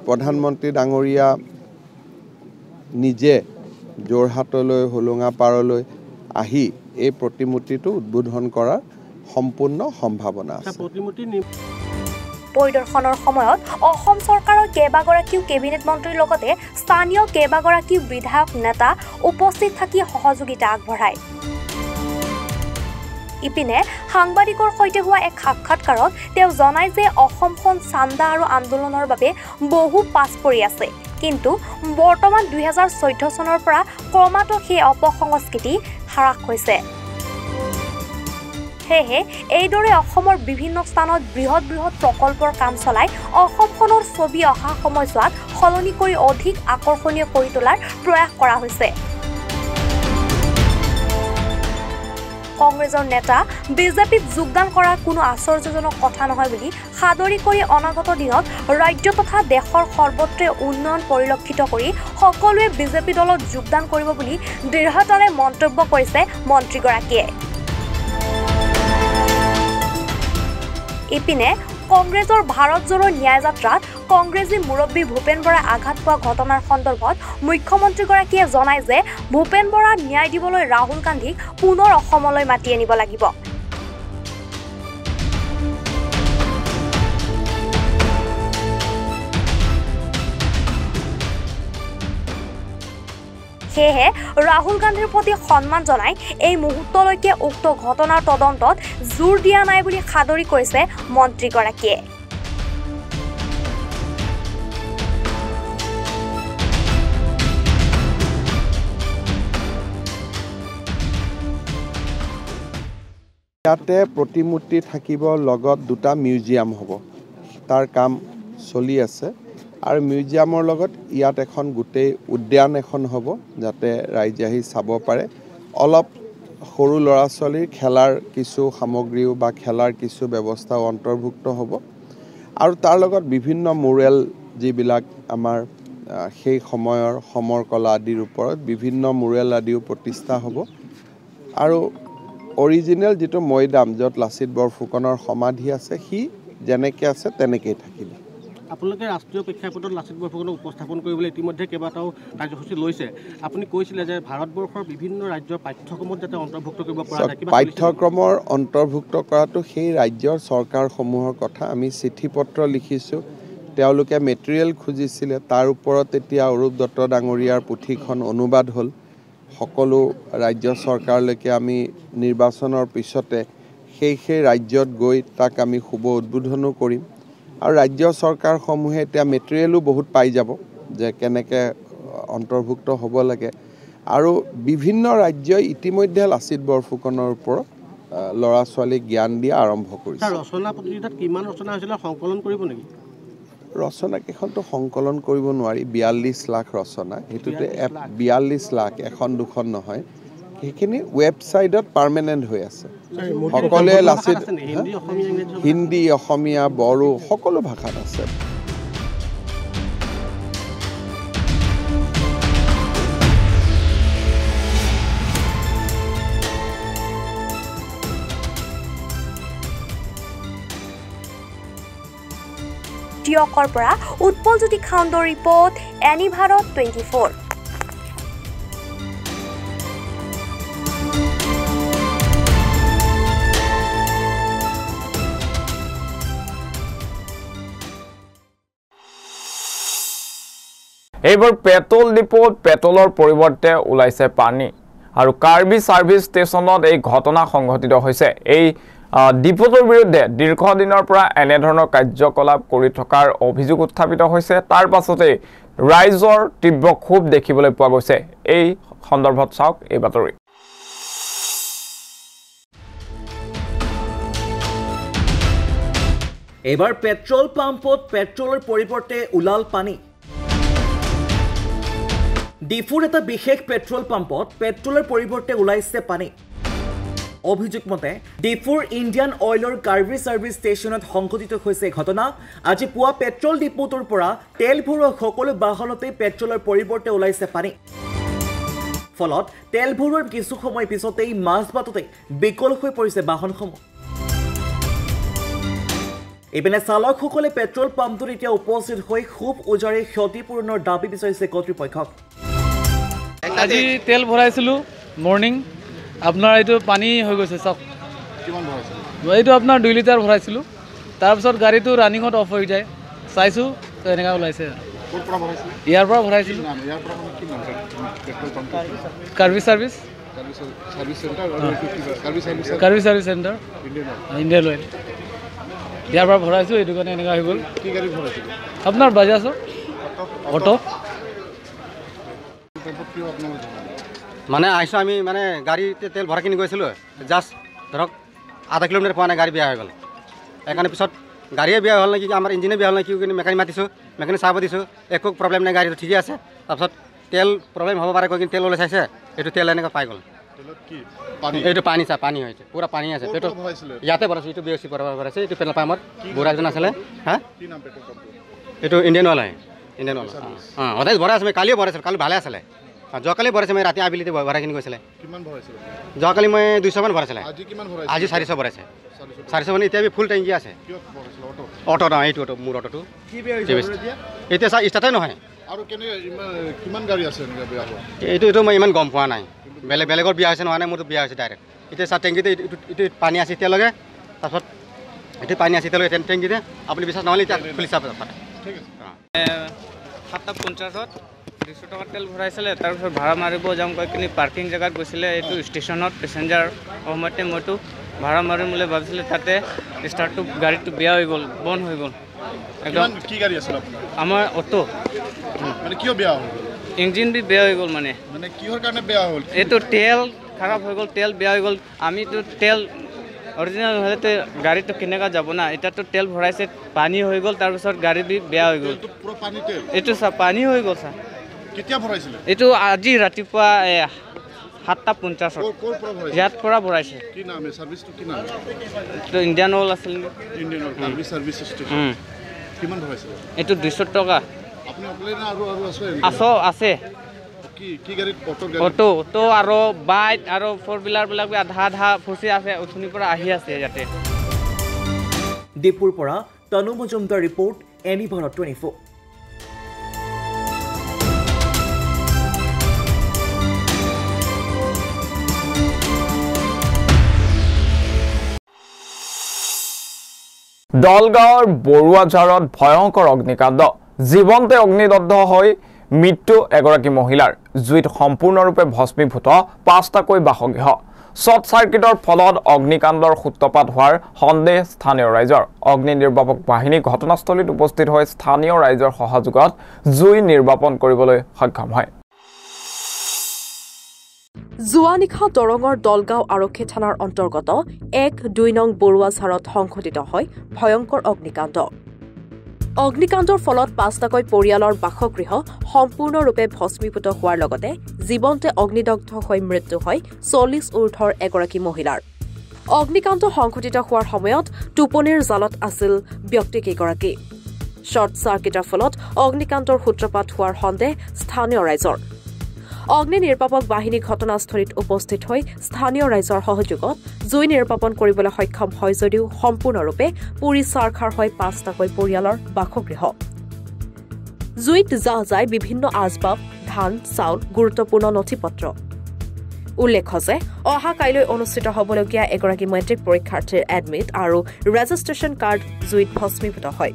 প্ৰধানমন্ত্ৰী ডাঙৰীয়া নিজে যোৰহাটলৈ হুলুঙাপাৰলৈ আহি এই প্ৰতিমূৰ্তিটো উদ্বোধন কৰাৰ সম্পূৰ্ণ সম্ভাৱনা আছে পৰিদৰ্শনৰ সময়ত অসম চৰকাৰৰ কেইবাগৰাকীও কেবিনেট মন্ত্ৰীৰ লগতে স্থানীয় কেইবাগৰাকীও বিধায়ক নেতা উপস্থিত থাকি সহযোগিতা আগবঢ়ায় ইপিনে সাংবাদিকৰ সৈতে হোৱা এক সাক্ষাৎকাৰত তেওঁ জনায় যে অসমখন চান্দা আৰু আন্দোলনৰ বাবে বহু পাছ পৰি আছে কিন্তু বৰ্তমান 2014 চনৰ পৰা ক্ৰমাৎ সেই অপসংস্কৃতি হ্ৰাস হৈছে সেয়েহে এইদৰে অসমৰ বিভিন্ন স্থানত বৃহৎ বৃহৎ প্ৰকল্পৰ কাম চলাই অসমখনৰ ছবি অহা সময়ছোৱাত সলনি কৰি অধিক আকৰ্ষণীয় কৰি তোলাৰ প্ৰয়াস কৰা হৈছে কংগ্ৰেছৰ নেতা বিজেপিত যোগদান কৰা কোনো আশ্চৰ্যজনক কথা নহয় বুলি সাদৰি কৰি অনাগত দিনত ৰাজ্য তথা দেশৰ সৰ্বত্ৰে উন্নয়ন পৰিলক্ষিত কৰি সকলোৱে বিজেপি দলত যোগদান কৰিব বুলি দৃঢ়তাৰে মন্তব্য কৰিছে মন্ত্ৰীগৰাকীয়ে। ইপিনে কংগ্ৰেছৰ ভাৰত জোড়ো ন্যায় যাত্ৰাত কংগ্ৰেছী মুৰব্বী ভূপেন বৰাই আঘাত পোৱা ঘটনাৰ সন্দৰ্ভত মুখ্যমন্ত্ৰীগৰাকীয়ে জনায় যে ভূপেন বৰাক ন্যায় দিবলৈ ৰাহুল গান্ধীক পুনৰ অসমলৈ মাতি আনিব লাগিব। সেয়েহে ৰাহুল গান্ধীৰ প্ৰতি সন্মান জনাই এই মুহূৰ্তলৈকে উক্ত ঘটনাৰ তদন্তত জোৰ দিয়া নাই বুলি সাদৰি কৰিছে মন্ত্ৰীগৰাকীয়ে। ইয়াতে প্ৰতিমূৰ্তি থাকিব, লগত দুটা মিউজিয়াম হ'ব, তাৰ কাম চলি আছে। আৰু মিউজিয়ামৰ লগত ইয়াত এখন গোটেই উদ্যান এখন হ'ব, যাতে ৰাইজে আহি চাব পাৰে। অলপ সৰু ল'ৰা ছোৱালীৰ খেলাৰ কিছু সামগ্ৰীও বা খেলাৰ কিছু ব্যৱস্থাও অন্তৰ্ভুক্ত হ'ব। আৰু তাৰ লগত বিভিন্ন মুৰেল যিবিলাক আমাৰ সেই সময়ৰ সমৰ কলা আদিৰ ওপৰত বিভিন্ন মুৰেল আদিও প্ৰতিষ্ঠা হ'ব। আৰু অৰিজিনেল যিটো মৈদাম য'ত লাচিত বৰফুকনৰ সমাধি আছে, সি যেনেকৈ আছে তেনেকৈয়ে থাকিব। আপোনালোকে ৰাষ্ট্ৰীয় প্ৰেক্ষাপটত লাচিত বৰফুকনক উপস্থাপন কৰিবলৈ ইতিমধ্যে কেইবাটাও কাৰ্যসূচী লৈছে। আপুনি কৈছিলে যে ভাৰতবৰ্ষৰ বিভিন্ন ৰাজ্যৰ পাঠ্যক্ৰমত যাতে অন্তৰ্ভুক্ত কৰিব পৰা যায়। পাঠ্যক্ৰমৰ অন্তৰ্ভুক্ত কৰাটো সেই ৰাজ্যৰ চৰকাৰসমূহৰ কথা। আমি চিঠি পত্ৰ লিখিছোঁ, তেওঁলোকে মেটেৰিয়েল খুজিছিলে, তাৰ ওপৰত এতিয়া অৰূপ দত্ত ডাঙৰীয়াৰ পুথিখন অনুবাদ হ'ল। সকলো ৰাজ্য চৰকাৰলৈকে আমি নিৰ্বাচনৰ পিছতে সেই ৰাজ্যত গৈ তাক আমি শুভ উদ্বোধনো কৰিম। আৰু ৰাজ্য চৰকাৰসমূহে এতিয়া মেটেৰিয়েলো বহুত পাই যাব যে কেনেকৈ অন্তৰ্ভুক্ত হ'ব লাগে। আৰু বিভিন্ন ৰাজ্যই ইতিমধ্যে লাচিত বৰফুকনৰ ওপৰত ল'ৰা ছোৱালীক জ্ঞান দিয়া আৰম্ভ কৰিছে। ৰচনা প্ৰতিযোগিতাত কিমান ৰচনা হৈছিলে, সংকলন কৰিব নেকি? ৰচনা কেইখনটো সংকলন কৰিব নোৱাৰি, 42 লাখ ৰচনা। সেইটোতে 42 লাখ, এখন দুখন নহয়। সেইখিনি ৱেবছাইটত পাৰ্মানেণ্ট হৈ আছে। সকলোৱে লাচিত হিন্দী, অসমীয়া, বড়ো সকলো ভাষাত আছে। টিয়কৰ পৰা উৎপলজ্যোতি খাউণ্ডৰ ৰিপৰ্ট, এনি ভাৰত 24। এইবাৰ পেট্ৰল ডিপোত পেট্ৰলৰ পৰিৱৰ্তে ওলাইছে পানী। আৰু কাৰ্বি ছাৰ্ভিচ ষ্টেচনত এই ঘটনা সংঘটিত হৈছে। এই ডিপোটোৰ বিৰুদ্ধে দীৰ্ঘদিনৰ পৰা এনেধৰণৰ কাৰ্যকলাপ কৰি থকাৰ অভিযোগ উত্থাপিত হৈছে। তাৰ পাছতেই ৰাইজৰ তীব্ৰ ক্ষোভ দেখিবলৈ পোৱা গৈছে। এই সন্দৰ্ভত চাওক এই বাতৰি। এইবাৰ পেট্ৰল পাম্পত পেট্ৰলৰ পৰিৱৰ্তে ওলাল পানী। ডিফুৰ এটা বিশেষ পেট্ৰল পাম্পত পেট্ৰলৰ পৰিৱৰ্তে ওলাইছে পানী। অভিযোগ মতে ডিফুৰ ইণ্ডিয়ান অইলৰ কাৰ্বি ছাৰ্ভিচ ষ্টেচনত সংঘটিত হৈছে ঘটনা। আজি পুৱা পেট্ৰল ডিপোটোৰ পৰা তেল ভৰোৱা সকলো বাহনতে পেট্ৰলৰ পৰিৱৰ্তে ওলাইছে পানী। ফলত তেল ভৰোৱাৰ কিছু সময় পিছতেই মাজবাটতে বিকল হৈ পৰিছে বাহনসমূহ। ইপিনে চালকসকলে পেট্ৰল পাম্পটোত এতিয়া উপস্থিত হৈ খুব উজাৰি ক্ষতিপূৰণৰ দাবী বিচাৰিছে কৰ্তৃপক্ষক। আজি তেল ভৰাইছিলোঁ মৰ্ণিং, আপোনাৰ এইটো পানী হৈ গৈছে। চাওক কিমান ভৰাইছিলোঁ, এইটো আপোনাৰ 2 লিটাৰ ভৰাইছিলোঁ। তাৰপিছত গাড়ীটো ৰানিঙত অফ হৈ যায়, চাইছোঁ তো এনেকুৱা ওলাইছে। ইয়াৰ পৰা ভৰাইছিলোঁ, Karbi service centre, Indian oil. ইয়াৰ পৰা ভৰাইছোঁ, এইটো কাৰণে এনেকুৱা হৈ গ'ল। আপোনাৰ বাজাজৰ অটো। মানে আহিছোঁ আমি, মানে গাড়ীতে তেল ভৰাই কিনি গৈছিলোঁ, জাষ্ট ধৰক আধা কিলোমিটাৰ পোৱা নাই গাড়ী বেয়া হৈ গ'ল। সেইকাৰণে পিছত গাড়ীয়ে বেয়া হ'ল নেকি, আমাৰ ইঞ্জিনে বেয়া হ'ল নেকি, কিন্তু মেকানিক মাতিছোঁ, মেকানিক চাব দিছোঁ, একো প্ৰব্লেম নাই, গাড়ীটো ঠিকে আছে। তাৰপিছত তেল প্ৰব্লেম হ'ব পাৰে কৈ কিন্তু তেল ওলাই চাইছে, এইটো তেল এনেকৈ পাই গ'ল। এইটো পানী চা পানী হৈছে পুৰা পানী আছে পেট্ৰল ইয়াতে ভৰাইছে এইটো বেছি ভৰাইছে এইটো পেট্ৰল পাম্পত বুঢ়া এজন আছিলে হা এইটো ইণ্ডিয়ান অইল হয় ইণ্ডিয়ান অইল সদায় ভৰাই আছে মই কালিও ভৰাইছিলোঁ কালি ভালে আছিলে যোৱাকালি ভৰাইছে মই ৰাতি আবেলিতে ভৰাইখিনি গৈছিলে যোৱাকালি মই 200 মান ভৰাইছিলে আজি 400 ভৰাইছে 400 মানে এতিয়া ফুল টেংকি আছে অটো এইটো অটো মোৰ অটোটো এতিয়া চা ষ্টাৰ্টে নহয় এইটো মই ইমান গম পোৱা নাই বেলেগৰ বিয়া হৈছে নহয় নাই মোৰতো বিয়া হৈছে ডাইৰেক্ট এতিয়া চা টেংকিতে এইটো পানী আছে এতিয়ালৈকে তাৰপিছত এইটো পানী আছে এতিয়ালৈকে টেংকিতে আপুনি বিশ্বাস নহ'লে এতিয়া খুলি চাব ঠিক আছে 7:50 200 টকা তেল ভৰাইছিলে তাৰপিছত ভাড়া মাৰিব যাম কৈ কিনি পাৰ্কিং জেগাত গৈছিলে এইটো ষ্টেচনত পেচেঞ্জাৰ সময়তে মইতো ভাড়া মাৰিম বুলি ভাবিছিলে তাতে ষ্টাৰ্টটো গাড়ীটো বেয়া হৈ গ'ল বন্ধ হৈ গ'ল একদম কি গাড়ী আছিল আপোনাৰ আমাৰ অটো মানে কিয় বেয়া হ'ল ইঞ্জিন বি বেয়া হৈ গ'ল মানে কিহৰ কাৰণে বেয়া হ'ল এইটো তেল খাৰাপ হৈ গ'ল তেল বেয়া হৈ গ'ল আমিতো তেল অৰিজিনাল হ'লেতো গাড়ীটো কেনেকৈ যাব না এতিয়াতো তেল ভৰাইছে পানী হৈ গ'ল তাৰপিছত গাড়ী বি বেয়া হৈ গ'ল এইটো চা পানী হৈ গ'ল চা কেতিয়া ভৰাইছিলে এইটো আজি ৰাতিপুৱা 7:50 ইয়াত পৰা ভৰাইছে কি নাম সাৰ্ভিসটো কি নাম এইটো ইণ্ডিয়ান অইল আছিল ইণ্ডিয়ান অইল সাৰ্ভিস ষ্টেচন কিমান ভৰাইছিলে এইটো 200 টকা আপুনি অকলে না আৰু আছে কি গাড়ীত অটো আৰু বাইক আৰু ফ'ৰ হুইলাৰ বিলাক আধা ফচি আছে উঠুনিৰ পৰা আহি আছে ইয়াতে ডিপুৰ পৰা তনু মজুমদাৰ ৰিপৰ্ট এনি ভাৰত 24 দলগাঁৱৰ বৰুৱাঝাৰত ভয়ংকৰ অগ্নিকাণ্ড জীৱন্তে অগ্নিদগ্ধ হৈ মৃত্যু এগৰাকী মহিলাৰ জুইত সম্পূৰ্ণৰূপে ভস্মীভূত 5টাকৈ বাসগৃহ শ্বৰ্ট চাৰ্কিটৰ ফলত অগ্নিকাণ্ডৰ সূত্ৰপাত হোৱাৰ সন্দেহ স্থানীয় ৰাইজৰ অগ্নি নিৰ্বাপক বাহিনী ঘটনাস্থলীত উপস্থিত হৈ স্থানীয় ৰাইজৰ সহযোগত জুই নিৰ্বাপন কৰিবলৈ সক্ষম হয় যোৱা নিশা দৰঙৰ দলগাঁও আৰক্ষী থানাৰ অন্তৰ্গত 1-2 নং বৰুৱাঝাৰত সংঘটিত হয় ভয়ংকৰ অগ্নিকাণ্ড অগ্নিকাণ্ডৰ ফলত 5টাকৈ পৰিয়ালৰ বাসগৃহ সম্পূৰ্ণৰূপে ভস্মীভূত হোৱাৰ লগতে জীৱন্তে অগ্নিদগ্ধ হৈ মৃত্যু হয় 40 ঊৰ্ধৰ এগৰাকী মহিলাৰ অগ্নিকাণ্ড সংঘটিত হোৱাৰ সময়ত টোপনিৰ জালত আছিল ব্যক্তিকেইগৰাকী শ্বৰ্ট চাৰ্কিটৰ ফলত অগ্নিকাণ্ডৰ সূত্ৰপাত হোৱাৰ সন্দেহ স্থানীয় ৰাইজৰ অগ্নি নিৰ্বাপক বাহিনী ঘটনাস্থলীত উপস্থিত হৈ স্থানীয় ৰাইজৰ সহযোগত জুই নিৰ্বাপন কৰিবলৈ সক্ষম হয় যদিও সম্পূৰ্ণৰূপে পুৰি চাৰখাৰ হৈ 5টাকৈ পৰিয়ালৰ বাসগৃহ জুইত যায় বিভিন্ন আচবাব ধান চাউল গুৰুত্বপূৰ্ণ নথিপত্ৰ উল্লেখ্য যে অহা কাইলৈ অনুষ্ঠিত হ'বলগীয়া এগৰাকী মেট্ৰিক পৰীক্ষাৰ্থীৰ এডমিট আৰু ৰেজিষ্ট্ৰেচন কাৰ্ড জুইত ভস্মীভূত হয়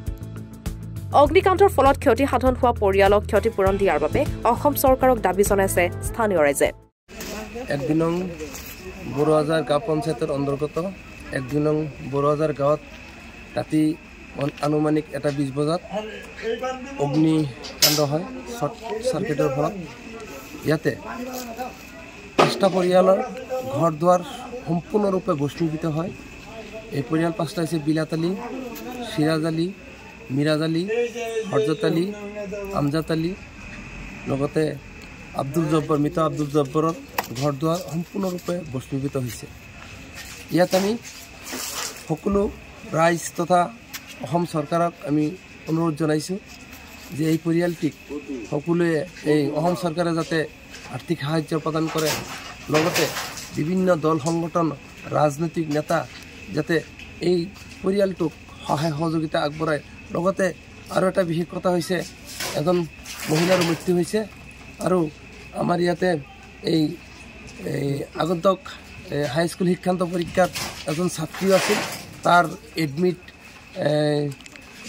অগ্নিকাণ্ডৰ ফলত ক্ষতি সাধন হোৱা পৰিয়ালক ক্ষতিপূৰণ দিয়াৰ বাবে অসম চৰকাৰক দাবী জনাইছে স্থানীয় ৰাইজে 1 নং বৰুৱাঝাৰ গাঁও পঞ্চায়তৰ অন্তৰ্গত 1 নং বৰুৱাঝাৰ গাঁৱত ৰাতি আনুমানিক 1:20 বজাত অগ্নিকাণ্ড হয় শ্বৰ্ট চাৰ্কিটৰ ফলত ইয়াতে 5টা পৰিয়ালৰ ঘৰ দুৱাৰ সম্পূৰ্ণৰূপে ভস্মীভূত হয় এই পৰিয়াল 5টা হৈছে বিলাতালী সিৰাজ আলী মিৰাজ আলী হৰজত আলী আমজাদ আলী লগতে মৃত আব্দুল জব্বৰৰ ঘৰ দুৱাৰ সম্পূৰ্ণৰূপে ভস্মীভূত হৈছে ইয়াত আমি সকলো ৰাইজ তথা অসম চৰকাৰক আমি অনুৰোধ জনাইছোঁ যে এই পৰিয়ালটিক সকলোৱে এই অসম চৰকাৰে যাতে আৰ্থিক সাহায্য প্ৰদান কৰে লগতে বিভিন্ন দল সংগঠন ৰাজনৈতিক নেতা যাতে এই পৰিয়ালটোক সহায় সহযোগিতা আগবঢ়ায় লগতে আৰু এটা বিশেষ কথা হৈছে এজন মহিলাৰ মৃত্যু হৈছে আৰু আমাৰ ইয়াতে এই আগন্তুক হাইস্কুল শিক্ষান্ত পৰীক্ষাত এজন ছাত্ৰী আছিল তাৰ এডমিট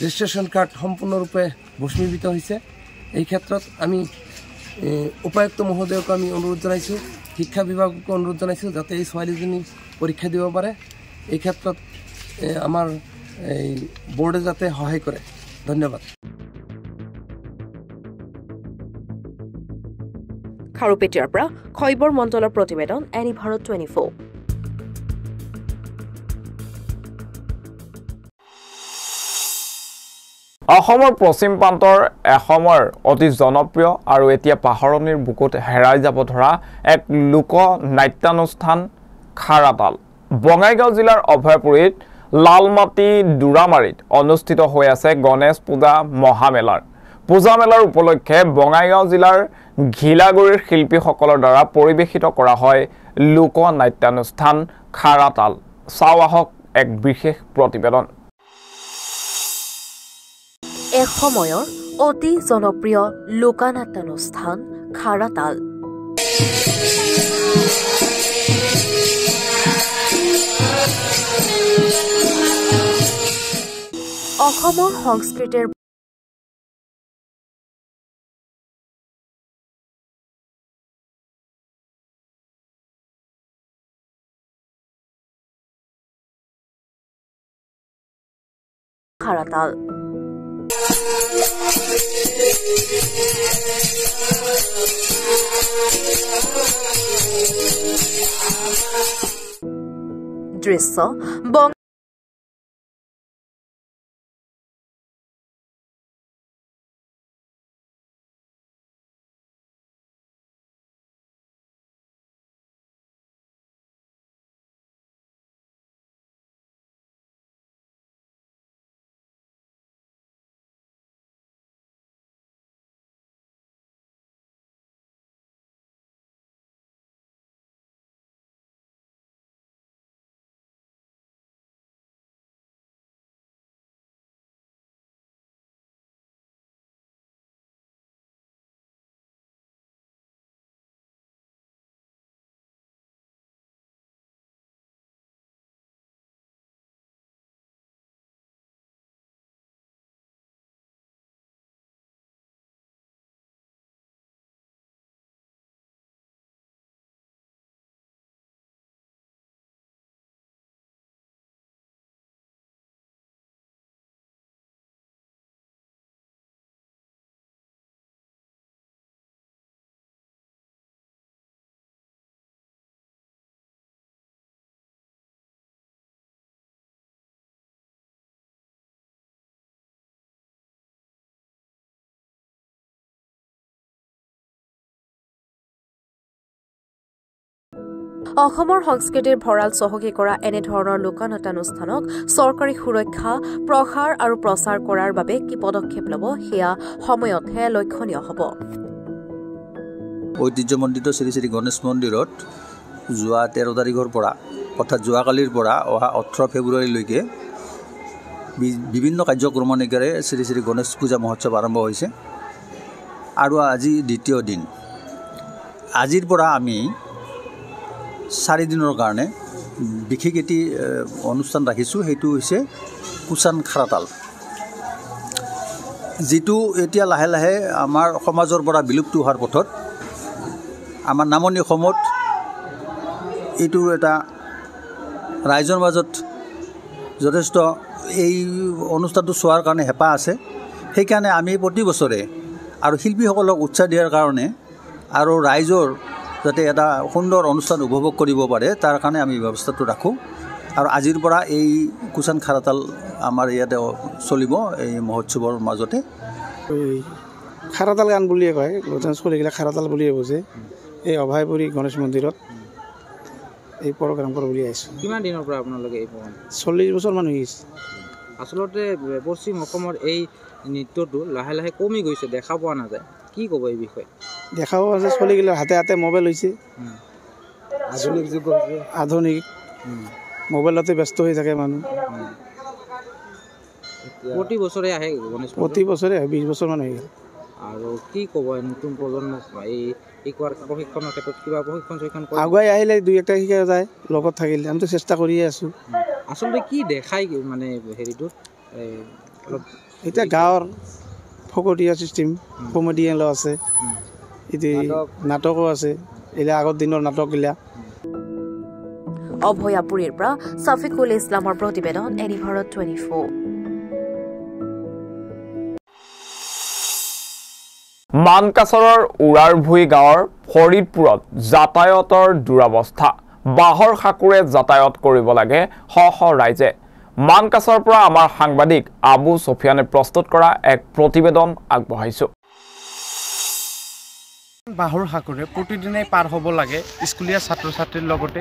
ৰেজিষ্ট্ৰেশ্যন কাৰ্ড সম্পূৰ্ণৰূপে ভস্মীভূত হৈছে এই ক্ষেত্ৰত আমি উপায়ুক্ত মহোদয়ক আমি অনুৰোধ জনাইছোঁ শিক্ষা বিভাগকো অনুৰোধ জনাইছোঁ যাতে এই ছোৱালীজনী পৰীক্ষা দিব পাৰে এই ক্ষেত্ৰত আমাৰ এই বোৰ্ডে যাতে সহায় কৰে ধন্যবাদ খাৰুপেটীয়াৰ পৰা খৈবৰ মণ্ডলৰ প্ৰতিবেদন এনি ভাৰত 24 অসমৰ পশ্চিম প্ৰান্তৰ এসময়ৰ অতি জনপ্ৰিয় আৰু এতিয়া পাহৰণিৰ বুকুত হেৰাই যাব ধৰা এক লোক নাট্যানুষ্ঠান খাৰাতাল বঙাইগাঁও জিলাৰ অভয়পুৰীত লালমাটি দুৰামাৰীত অনুষ্ঠিত হৈ আছে গণেশ পূজা মহামেলাৰ পূজামেলাৰ উপলক্ষে বঙাইগাঁও জিলাৰ ঘিলাগুৰিৰ শিল্পীসকলৰ দ্বাৰা পৰিৱেশিত কৰা হয় লোক নাট্যানুষ্ঠান খাৰাতাল চাও আহক এক বিশেষ প্ৰতিবেদন এসময়ৰ অতি জনপ্ৰিয় লোকনাট্যানুষ্ঠান খাৰাতাল অসমৰ সংস্কৃতিৰ খাৰাতাল দৃশ্য অসমৰ সংস্কৃতিৰ ভঁৰাল চহকী কৰা এনে ধৰণৰ লোকনাট্যানুষ্ঠানক চৰকাৰী সুৰক্ষা প্ৰসাৰ আৰু প্ৰচাৰ কৰাৰ বাবে কি পদক্ষেপ ল'ব সেয়া সময়তহে লক্ষণীয় হ'ব ঐতিহ্যমণ্ডিত শ্ৰী শ্ৰী গণেশ মন্দিৰত যোৱা 13 তাৰিখৰ পৰা অৰ্থাৎ যোৱাকালিৰ পৰা অহা 18 ফেব্ৰুৱাৰীলৈকে বিভিন্ন কাৰ্যক্ৰমণিকাৰে শ্ৰী শ্ৰী গণেশ পূজা মহোৎসৱ আৰম্ভ হৈছে আৰু আজি দ্বিতীয় দিন আজিৰ পৰা আমি 4 দিনৰ কাৰণে বিশেষ এটি অনুষ্ঠান ৰাখিছোঁ সেইটো হৈছে কুচান খাৰাতাল যেটো এতিয়া লাহে লাহে আমাৰ সমাজৰ পৰা বিলুপ্ত হোৱাৰ পথত আমাৰ নামনি অসমত এইটো এটা ৰাইজৰ মাজত যথেষ্ট এই অনুষ্ঠানটো চোৱাৰ কাৰণে হেঁপাহ আছে সেইকাৰণে আমি প্ৰতি বছৰে আৰু শিল্পীসকলক উৎসাহ দিয়াৰ কাৰণে আৰু ৰাইজৰ যাতে এটা সুন্দৰ অনুষ্ঠান উপভোগ কৰিব পাৰে তাৰ কাৰণে আমি ব্যৱস্থাটো ৰাখোঁ আৰু আজিৰ পৰা এই কুচান খাৰাতাল আমাৰ ইয়াতে চলিব এই মহোৎসৱৰ মাজতে খাৰাতাল গান বুলিয়ে কয় চলিগিলা খাৰাতাল বুলিয়ে বুজে এই অভয়পুৰী গণেশ মন্দিৰত এই প্ৰগ্ৰাম কৰিব বুলি আহিছোঁ কিমান দিনৰ পৰা আপোনালোকে এই প্ৰগ্ৰাম 40 বছৰমান হৈ গৈছে আচলতে পশ্চিম অসমৰ এই নৃত্যটো লাহে লাহে কমি গৈছে দেখা পোৱা নাযায় কি ক'ব এই বিষয়ে দেখা পোৱা যায় চলিগিলাৰ হাতে হাতে মোবাইল হৈছে আধুনিক যুগ আধুনিক মোবাইলতে ব্যস্ত হৈ থাকে মানুহ প্ৰতি বছৰে আহে গণেশ প্ৰতি বছৰে 20 বছৰমান হৈ গ'ল আৰু কি ক'ব নতুন প্ৰজন্মক এই শিকোৱাৰ প্ৰশিক্ষণৰ ক্ষেত্ৰত কিবা প্ৰশিক্ষণ আগুৱাই আহিলে দুই একটা শিকা যায় লগত থাকিলে আমিতো চেষ্টা কৰিয়ে আছোঁ আচলতে কি দেখাই মানে হেৰিটোত এতিয়া গাঁৱৰ ফকটীয়া চিষ্টেম কমেডিয়ানো আছে এতিয়া নাটকো আছে এলা আগৰ দিনৰ নাটকগিলা অভয়াপুৰীৰ পৰা সাফিকুল ইছলামৰ প্ৰতিবেদন এনি ভাৰত 24 মানকাছৰৰ উৰাৰভুই গাঁৱৰ ফৰিদপুৰত যাতায়াতৰ দুৰৱস্থা বাহৰ খাকুৰে যাতায়াত কৰিব লাগে শ শ ৰাইজে মানকাছৰ পৰা আমাৰ সাংবাদিক আবু ছফিয়ানে প্ৰস্তুত কৰা এক প্ৰতিবেদন আগবঢ়াইছো বাহুৰ হাকুৰে প্ৰতিদিনে পাৰ হ'ব লাগে স্কুলীয়া ছাত্ৰ-ছাত্ৰীৰ লগতে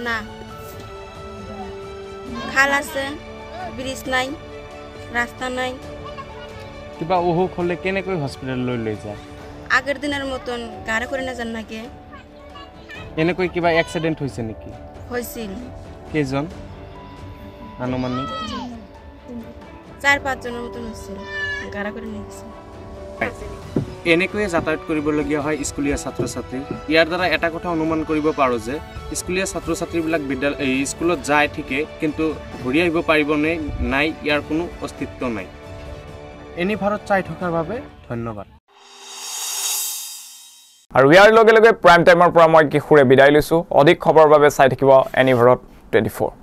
না খাল আছে ব্রিজ নাই রাস্তা নাই কিবা অসুখ হলে কেনেকৈ হস্পিটেললৈ লৈ যায় আগের দিনের মতন গাড়ি করে না যান নাকি এনেকৈ কিবা এক্সিডেন্ট হৈছে নেকি হয়েছিল কেজন আনুমানিক 4-5 জনের মতন হয়েছিল গাড়ি করে নিয়ে গেছে এনেকৈ যাতায়াত কৰিবলগীয়া হয় স্কুলীয়া ছাত্ৰ-ছাত্ৰী ইয়াৰ দ্বাৰা এটা কথা অনুমান কৰিব পাৰো যে স্কুলীয়া ছাত্ৰ-ছাত্ৰীবিলাক বিদ্যালয় স্কুলত যায় ঠিকে কিন্তু ঘূৰি আহিব পাৰিবনে নাই ইয়াৰ কোনো অস্তিত্ব নাই এনি ভাৰত চাই থকাৰ বাবে ধন্যবাদ আৰু ইয়াৰ লগে লগে প্ৰাইম টাইমৰ পৰা মই কিশোৰে বিদায় লৈছো অধিক খবৰৰ বাবে চাই থাকিব এনি ভাৰত 24